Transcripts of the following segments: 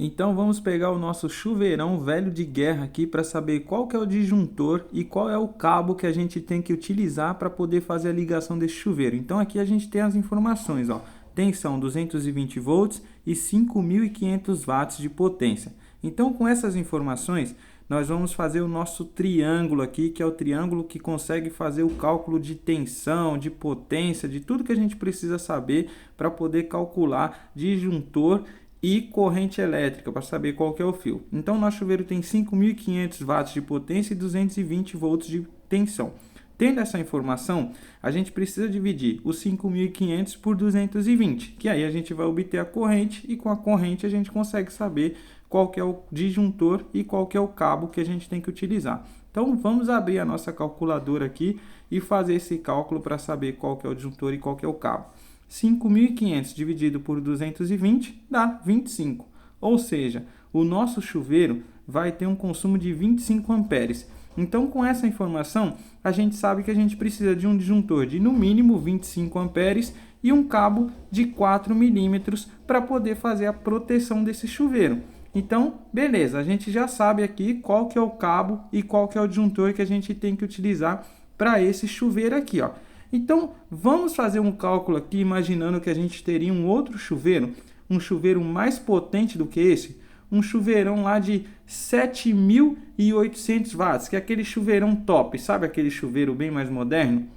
Então vamos pegar o nosso chuveirão velho de guerra aqui para saber qual que é o disjuntor e qual é o cabo que a gente tem que utilizar para poder fazer a ligação desse chuveiro. Então aqui a gente tem as informações, ó. Tensão 220 volts e 5.500 watts de potência. Então com essas informações nós vamos fazer o nosso triângulo aqui, que é o triângulo que consegue fazer o cálculo de tensão, de potência, de tudo que a gente precisa saber para poder calcular disjuntor e corrente elétrica, para saber qual que é o fio. Então, nosso chuveiro tem 5.500 watts de potência e 220 volts de tensão. Tendo essa informação, a gente precisa dividir os 5.500 por 220, que aí a gente vai obter a corrente e com a corrente a gente consegue saber qual que é o disjuntor e qual que é o cabo que a gente tem que utilizar. Então, vamos abrir a nossa calculadora aqui e fazer esse cálculo para saber qual que é o disjuntor e qual que é o cabo. 5.500 dividido por 220 dá 25. Ou seja, o nosso chuveiro vai ter um consumo de 25 amperes. Então, com essa informação, a gente sabe que a gente precisa de um disjuntor de no mínimo 25 amperes e um cabo de 4 milímetros para poder fazer a proteção desse chuveiro. Então, beleza, a gente já sabe aqui qual que é o cabo e qual que é o disjuntor que a gente tem que utilizar para esse chuveiro aqui, ó. Então, vamos fazer um cálculo aqui, imaginando que a gente teria um outro chuveiro, um chuveiro mais potente do que esse, um chuveirão lá de 7.800 watts, que é aquele chuveirão top, sabe aquele chuveiro bem mais moderno?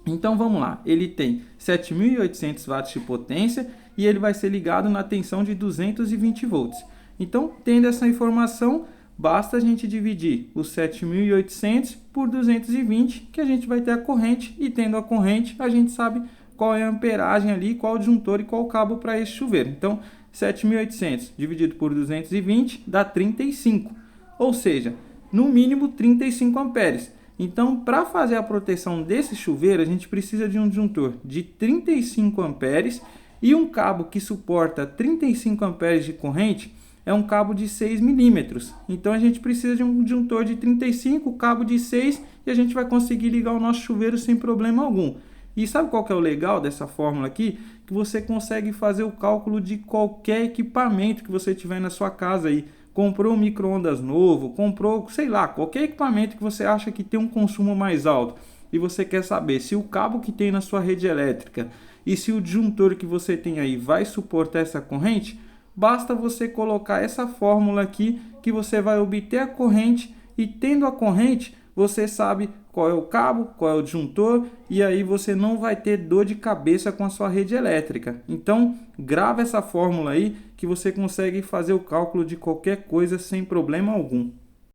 Então, vamos lá, ele tem 7.800 watts de potência e ele vai ser ligado na tensão de 220 volts. Então, tendo essa informação, basta a gente dividir os 7.800 por 220, que a gente vai ter a corrente, e tendo a corrente, a gente sabe qual é a amperagem ali, qual o disjuntor e qual o cabo para esse chuveiro. Então, 7.800 dividido por 220 dá 35, ou seja, no mínimo 35 amperes. Então, para fazer a proteção desse chuveiro, a gente precisa de um disjuntor de 35 amperes e um cabo que suporta 35 amperes de corrente, é um cabo de 6 milímetros. Então a gente precisa de um disjuntor de 35, cabo de 6 e a gente vai conseguir ligar o nosso chuveiro sem problema algum. E sabe qual que é o legal dessa fórmula aqui? Que você consegue fazer o cálculo de qualquer equipamento que você tiver na sua casa aí. Comprou um micro-ondas novo, comprou, sei lá, qualquer equipamento que você acha que tem um consumo mais alto e você quer saber se o cabo que tem na sua rede elétrica e se o disjuntor que você tem aí vai suportar essa corrente, basta você colocar essa fórmula aqui que você vai obter a corrente e tendo a corrente você sabe qual é o cabo, qual é o disjuntor e aí você não vai ter dor de cabeça com a sua rede elétrica. Então grava essa fórmula aí que você consegue fazer o cálculo de qualquer coisa sem problema algum.